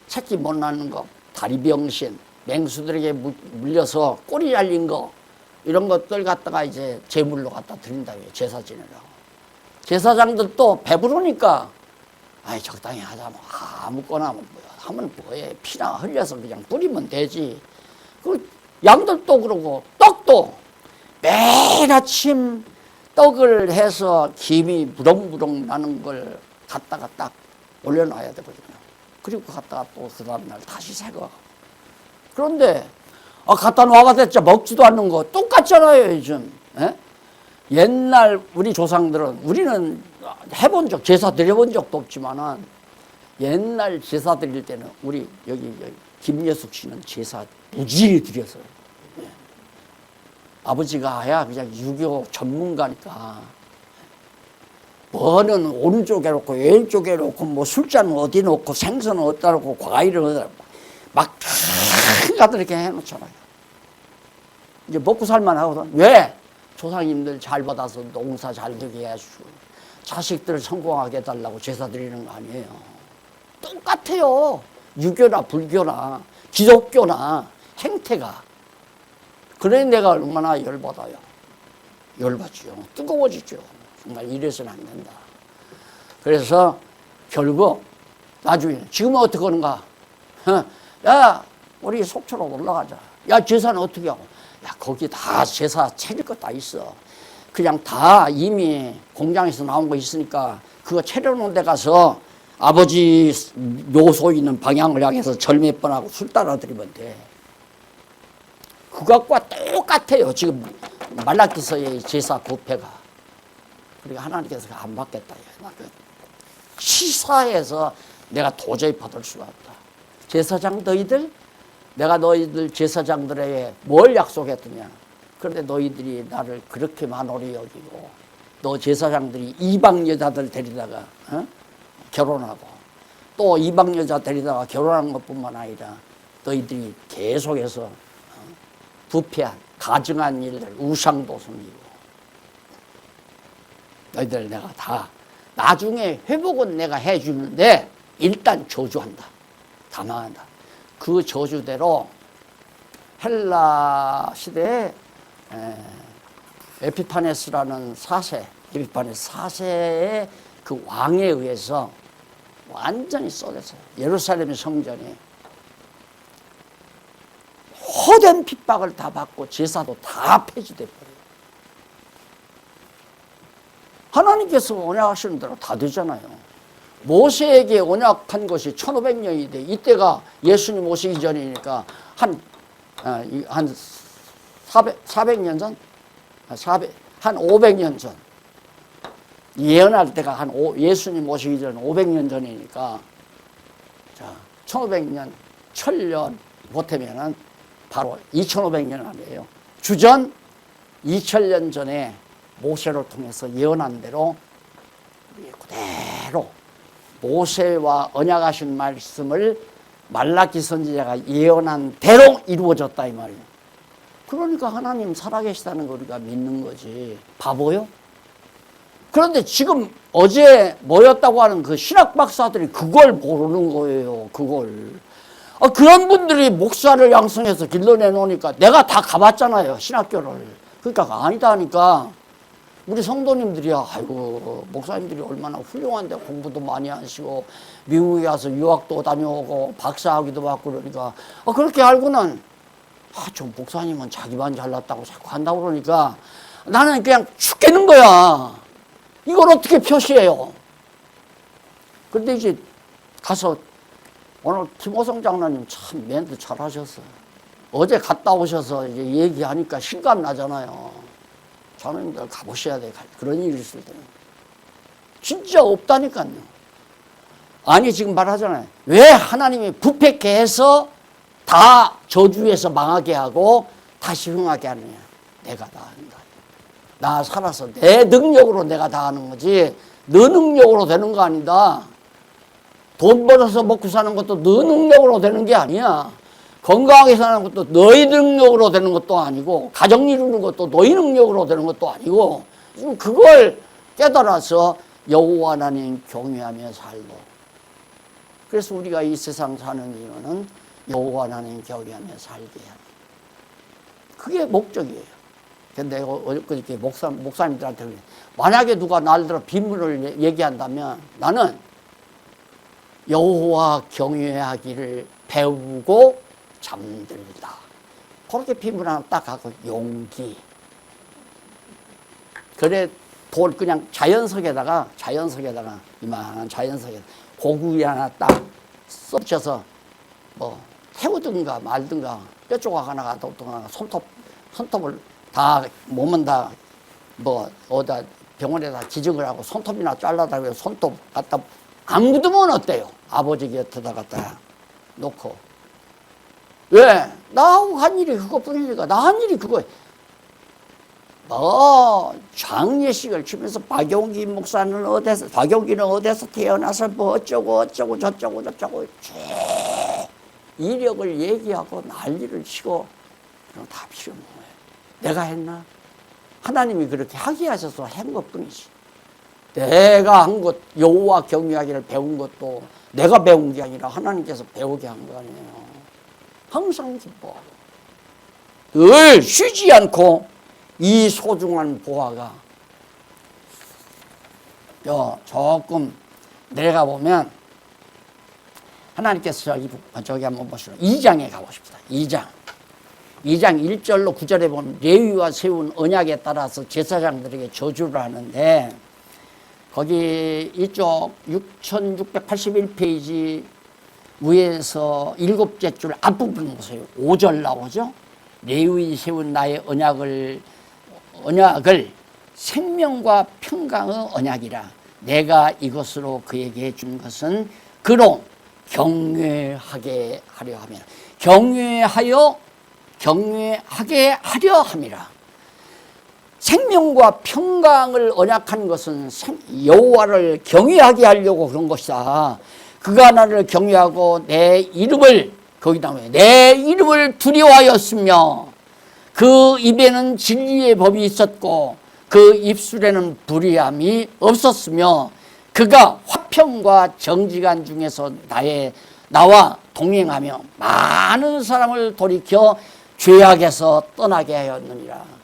새끼 못 낳는 거, 다리병신, 맹수들에게 물려서 꼬리 잘린 거 이런 것들 갖다가 이제 제물로 갖다 드린다고요. 제사 지내라고. 제사장들도 배부르니까 아이 적당히 하자 뭐 아무거나 뭐 하면 뭐해 피나 흘려서 그냥 뿌리면 되지. 그 양들도 그러고 떡도 매일 아침 떡을 해서 김이 무럭무럭 나는 걸 갖다가 딱 올려놔야 되거든요. 그리고 갖다가 또 그 다음날 다시 새거. 그런데 갖다 놔봤자 먹지도 않는 거 똑같잖아요 요즘. 에? 옛날 우리 조상들은 우리는 해본 적 제사 드려본 적도 없지만은 옛날 제사 드릴 때는 우리 여기 김예숙 씨는 제사 무지히 드렸어요. 예. 아버지가 그냥 유교 전문가니까 뭐는 오른쪽에 놓고 왼쪽에 놓고 뭐 술잔은 어디 놓고 생선은 어디다 놓고 과일은 어디다 놓고 막 가득 이렇게 해놓잖아요. 이제 먹고 살만 하거든. 왜? 조상님들 잘 받아서 농사 잘 되게 해주고 자식들 성공하게 해달라고 제사 드리는 거 아니에요. 똑같아요. 유교나 불교나 기독교나 행태가. 그래 내가 얼마나 열받아요. 열받지요. 뜨거워지죠. 정말 이래서는 안 된다. 그래서 결국 나중에 지금은 어떻게 하는가? 야 우리 속초로 올라가자. 야 제사는 어떻게 하고? 야 거기 다 제사 차릴 거 다 있어. 그냥 다 이미 공장에서 나온 거 있으니까 그거 차려놓은 데 가서 아버지 묘소 있는 방향을 향해서 절 몇 번 하고 술 따라 드리면 돼. 그것과 똑같아요. 지금 말라기서의 제사 부패가. 그러니까 하나님께서 안 받겠다. 시사해서 내가 도저히 받을 수가 없다. 제사장 너희들, 내가 너희들 제사장들에게 뭘 약속했더냐. 그런데 너희들이 나를 그렇게 만홀히 여기고 너 제사장들이 이방 여자들 데리다가 결혼하고 또 이방 여자 데리다가 결혼한 것뿐만 아니라 너희들이 계속해서 부패한 가증한 일들 우상도 섬기고 너희들 내가 다 나중에 회복은 내가 해주는데 일단 저주한다. 다 망한다. 그 저주대로 헬라 시대에 에피파네스라는 에피파네스 4세의 그 왕에 의해서 완전히 쏟았어요. 예루살렘 성전이 호된 핍박을 다 받고 제사도 다 폐지돼 버려요. 하나님께서 언약하시는 대로 다 되잖아요. 모세에게 언약한 것이 1500년이 돼. 이때가 예수님 오시기 전이니까 한 400년 전? 한 500년 전. 예언할 때가 예수님 오시기 전 500년 전이니까 자, 1500년, 1000년 못하면은 바로 2500년 아니에요. 주전 2000년 전에 모세를 통해서 예언한 대로 그대로 모세와 언약하신 말씀을 말라기 선지자가 예언한 대로 이루어졌다 이 말이에요. 그러니까 하나님 살아계시다는 거 우리가 믿는 거지. 바보요? 그런데 지금 어제 모였다고 하는 그 신학 박사들이 그걸 모르는 거예요. 그걸. 그런 분들이 목사를 양성해서 길러내 놓으니까 내가 다 가봤잖아요. 신학교를. 그러니까 아니다 하니까 우리 성도님들이야, 아이고, 목사님들이 얼마나 훌륭한데 공부도 많이 하시고, 미국에 가서 유학도 다녀오고, 박사학위도 받고 그러니까, 그렇게 알고는, 저 목사님은 자기만 잘났다고 자꾸 한다고 그러니까, 나는 그냥 죽겠는 거야. 이걸 어떻게 표시해요? 근데 이제 가서, 오늘 김호성 장로님 참 멘트 잘 하셨어요. 어제 갔다 오셔서 이제 얘기하니까 실감 나잖아요. 자매님들 가보셔야 돼. 그런 일이 있을 때는. 진짜 없다니까요. 아니 지금 말하잖아요. 왜 하나님이 부패케 해서 다 저주에서 망하게 하고 다시 흥하게 하느냐. 내가 다 한다. 나 살아서 내 능력으로 내가 다 하는 거지 너 능력으로 되는 거 아니다. 돈 벌어서 먹고 사는 것도 너 능력으로 되는 게 아니야. 건강하게 사는 것도 너희 능력으로 되는 것도 아니고 가정 이루는 것도 너희 능력으로 되는 것도 아니고 그걸 깨달아서 여호와 하나님 경외하며 살고, 그래서 우리가 이 세상 사는 이유는 여호와 하나님 경외하며 살게 하는, 그게 목적이에요. 근데 내가 어저께 목사님들한테 그래. 만약에 누가 날들어 비밀을 얘기한다면 나는 여호와 경외하기를 배우고 잠들다. 그렇게 비밀 하나 딱 하고 용기. 그래 돌 그냥 자연석에다가 이만한 자연석에 고구이 하나 딱 썩쳐서 뭐 태우든가 말든가 뼈조각 하나가 또 손톱을 다 몸은 다 뭐 어디다 병원에다 기증을 하고 손톱이나 잘라달라고 손톱 갖다 안 묻으면 어때요? 아버지 곁에다 갖다 놓고. 왜? 나하고 한 일이 그것뿐이니까. 나 한 일이 그거예요. 장례식을 치면서 박용기 목사는 어디서, 박용기는 어디서 태어나서 뭐 어쩌고 저쩌고 이력을 얘기하고 난리를 치고 그럼 다 필요 없는 거예요. 내가 했나? 하나님이 그렇게 하게 하셔서 한 것뿐이지. 내가 한 것, 여호와 경외하기를 배운 것도 내가 배운 게 아니라 하나님께서 배우게 한 거 아니에요. 항상 기뻐하고 늘 쉬지 않고 이 소중한 보화가 조금 내려가 보면 하나님께서 저기 한번 보시면 2장에 가고 싶다. 2장 1절로 9절에 보면 레위와 세운 언약에 따라서 제사장들에게 저주를 하는데 거기 이쪽 6681페이지 위에서 7째 줄 앞부분 보세요. 5절 나오죠. 레위 세운 나의 언약을 생명과 평강의 언약이라. 내가 이것으로 그에게 준 것은 그로 경외하게 하려 함이라. 경외하게 하려 함이라. 생명과 평강을 언약한 것은 여호와를 경외하게 하려고 그런 것이다. 그가 나를 경외하고 내 이름을, 거기다 내 이름을 두려워하였으며 그 입에는 진리의 법이 있었고 그 입술에는 불의함이 없었으며 그가 화평과 정직한 중에서 나와 동행하며 많은 사람을 돌이켜 죄악에서 떠나게 하였느니라.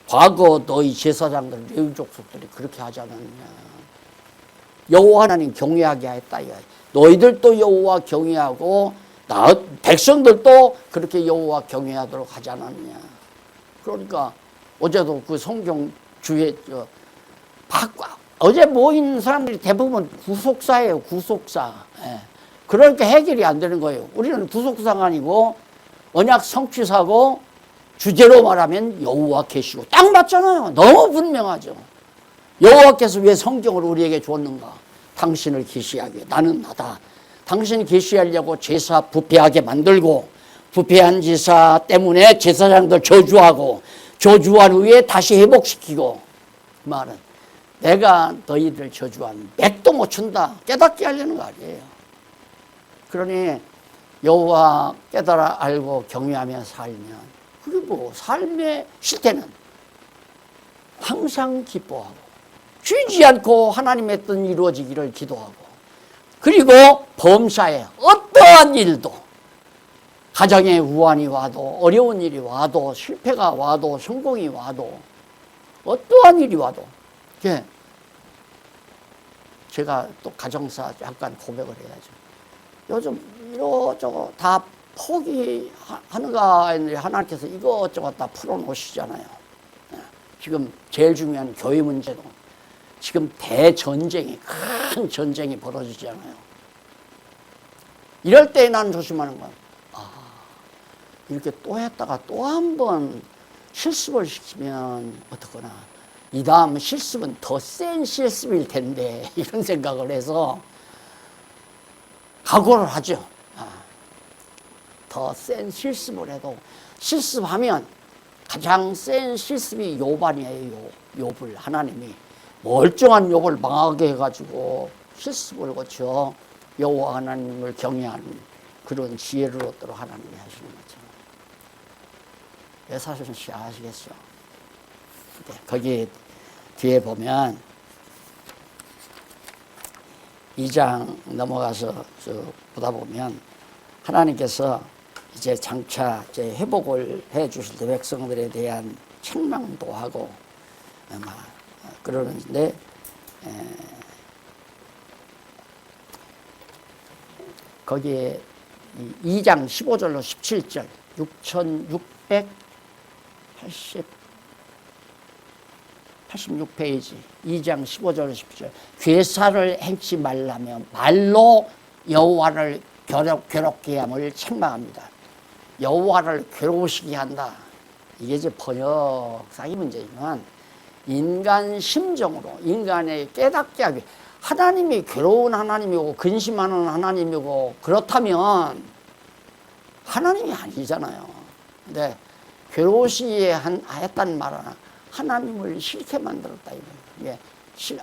과거 너희 제사장들 레위 족속들이 그렇게 하지 않았느냐. 여호와 하나님 경외하게 하였다. 너희들도 여호와 경외하고 백성들도 그렇게 여호와 경외하도록 하지 않았느냐. 그러니까 어제도 그 성경 주에 어제 모인 사람들이 대부분 구속사예요. 구속사. 예. 그러니까 해결이 안 되는 거예요. 우리는 구속사가 아니고 언약 성취사고 주제로 말하면 여호와 계시고 딱 맞잖아요. 너무 분명하죠. 여호와께서 왜 성경을 우리에게 줬는가? 당신을 계시하게. 나는 나다. 당신이 계시하려고 제사 부패하게 만들고 부패한 제사 때문에 제사장들 저주하고 저주한 후에 다시 회복시키고, 그 말은 내가 너희들 저주한 맥도 못 춘다. 깨닫게 하려는 거 아니에요. 그러니 여호와 깨달아 알고 경외하며 살면, 그리고 삶의 실태는 항상 기뻐하고 쉬지 않고 하나님의 뜻 이루어지기를 기도하고, 그리고 범사에 어떠한 일도, 가정에 우환이 와도 어려운 일이 와도 실패가 와도 성공이 와도 어떠한 일이 와도, 제가 또 가정사 약간 고백을 해야죠. 요즘 이것저것 다 포기하는가 했는데 하나님께서 이것저것 다 풀어놓으시잖아요. 지금 제일 중요한 교회 문제도 지금 대전쟁이, 큰 전쟁이 벌어지잖아요. 이럴 때 나는 조심하는 건, 이렇게 또 했다가 또 한 번 실습을 시키면 어떡하나. 이 다음 실습은 더 센 실습일 텐데, 이런 생각을 해서 각오를 하죠. 더 센 실습을 해도 실습하면 가장 센 시스템이 욥아니에요. 욥을 하나님이 멀쩡한 욥을 망하게 해가지고 실습을 고쳐 여호와 하나님을 경외하는 그런 지혜를 얻도록 하나님이 하시는 거죠. 왜 사실은 아시겠죠? 네, 거기 뒤에 보면 2장 넘어가서 보다 보면 하나님께서 이제 장차 이제 회복을 해 주실 때 백성들에 대한 책망도 하고 아마 그러는데 거기에 2장 15절로 17절 86페이지 2장 15절 17절 괴사를 행치 말라며 말로 여호와를 괴롭게 함을 책망합니다. 여호와를 괴로우시게 한다. 이게 이제 번역상의 문제지만 인간 심정으로 인간의 깨닫게 하기 하나님이 괴로운 하나님이고 근심하는 하나님이고 그렇다면 하나님이 아니잖아요. 근데 괴로우시게 했다는 말은 하나님을 싫게 만들었다 이거예요.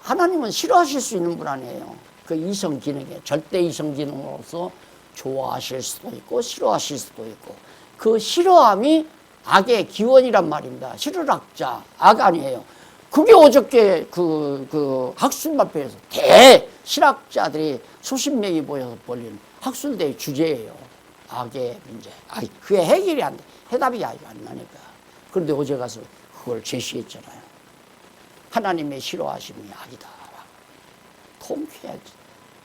하나님은 싫어하실 수 있는 분 아니에요. 그 이성 기능에 절대 이성 기능으로서 좋아하실 수도 있고 싫어하실 수도 있고 그 싫어함이 악의 기원이란 말입니다. 싫으락자 악 아니에요. 그게 어저께 그 학술마표에서 대실학자들이 수십 명이 모여서 벌린 학술대의 주제예요. 악의 문제. 그게 해결이 안 돼. 해답이 안 나니까. 그런데 어제 가서 그걸 제시했잖아요. 하나님의 싫어하심이 악이다.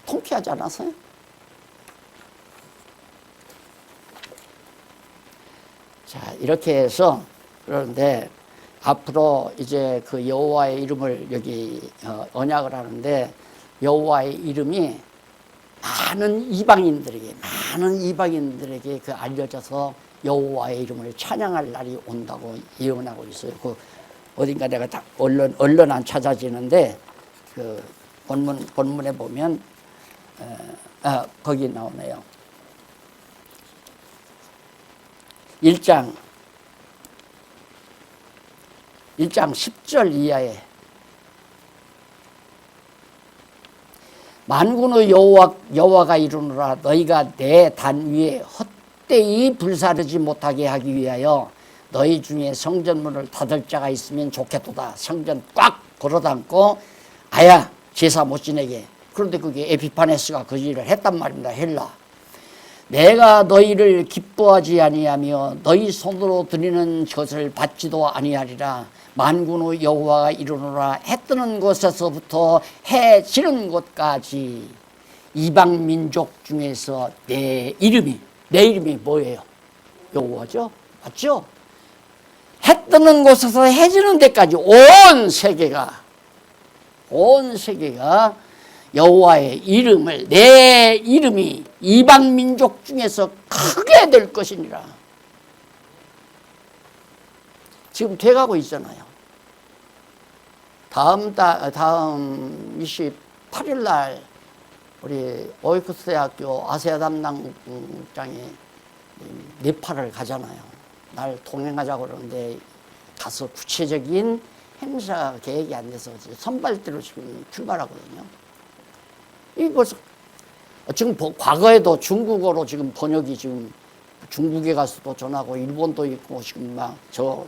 통쾌하지 않았어요? 자, 이렇게 해서 그러는데 앞으로 이제 그 여호와의 이름을 여기 언약을 하는데 여호와의 이름이 많은 이방인들에게 그 알려져서 여호와의 이름을 찬양할 날이 온다고 예언하고 있어요. 그 어딘가 내가 딱 얼른 안 찾아지는데 그 본문에 보면 거기 나오네요. 1장 10절 이하에 만군의 여호와가 이르노라 너희가 내 단 위에 헛되이 불사르지 못하게 하기 위하여 너희 중에 성전문을 닫을 자가 있으면 좋겠도다. 성전 꽉 걸어담고 아야 제사 못 지내게. 그런데 그게 에피파네스가 그 일을 했단 말입니다. 헬라. 내가 너희를 기뻐하지 아니하며 너희 손으로 드리는 것을 받지도 아니하리라. 만군의 여호와가 이르노라 해 뜨는 곳에서부터 해 지는 곳까지 이방 민족 중에서 내 이름이 뭐예요? 여호와죠? 맞죠? 해 뜨는 곳에서 해 지는 데까지 온 세계가 여호와의 이름을 내 이름이 이방 민족 중에서 크게 될 것이니라. 지금 돼가고 있잖아요. 다음 28일 날 우리 오이쿠스 대학교 아세아 담당장이 네팔을 가잖아요. 날 동행하자고 그러는데 가서 구체적인 행사 계획이 안 돼서 선발대로 지금 출발하거든요. 이것을 지금 과거에도 중국어로 지금 번역이 지금 중국에 가서도 전하고 일본도 있고 지금 막 저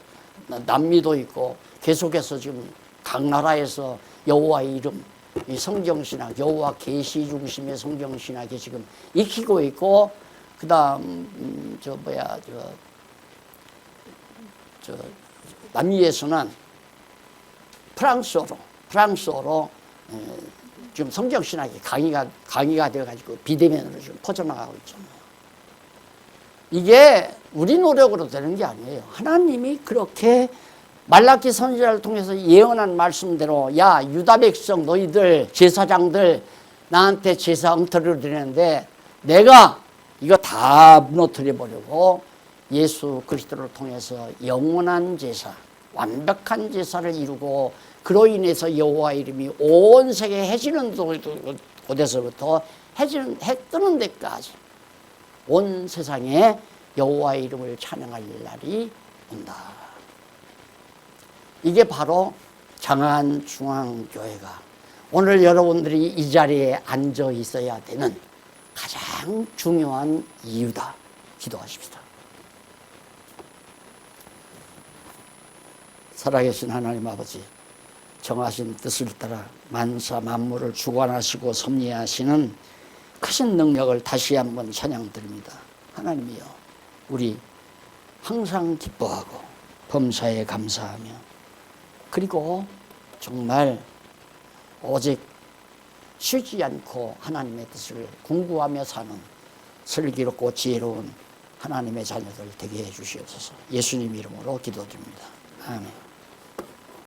남미도 있고 계속해서 지금 각 나라에서 여호와의 이름 이 성경신학 여호와 계시 중심의 성경신학이 지금 익히고 있고 그다음 남미에서는 프랑스어로 지금 성경신학이 강의가 되어가지고 비대면으로 지금 퍼져나가고 있잖아요. 이게 우리 노력으로 되는 게 아니에요. 하나님이 그렇게 말라기 선지자를 통해서 예언한 말씀대로 야 유다 백성 너희들 제사장들 나한테 제사 엉터리를 드리는데 내가 이거 다 무너뜨려 보려고 예수 그리스도를 통해서 영원한 제사 완벽한 제사를 이루고 그로 인해서 여호와 이름이 온 세계에 해지는 곳에서부터 해 뜨는 데까지 온 세상에 여호와의 이름을 찬양할 날이 온다. 이게 바로 장안중앙교회가 오늘 여러분들이 이 자리에 앉아 있어야 되는 가장 중요한 이유다. 기도하십시다. 살아계신 하나님 아버지, 정하신 뜻을 따라 만사 만물을 주관하시고 섭리하시는 크신 능력을 다시 한번 찬양드립니다. 하나님이여, 우리 항상 기뻐하고 범사에 감사하며, 그리고 정말 오직 쉬지 않고 하나님의 뜻을 궁구하며 사는 슬기롭고 지혜로운 하나님의 자녀들 되게 해 주시옵소서. 예수님 이름으로 기도드립니다. 아멘.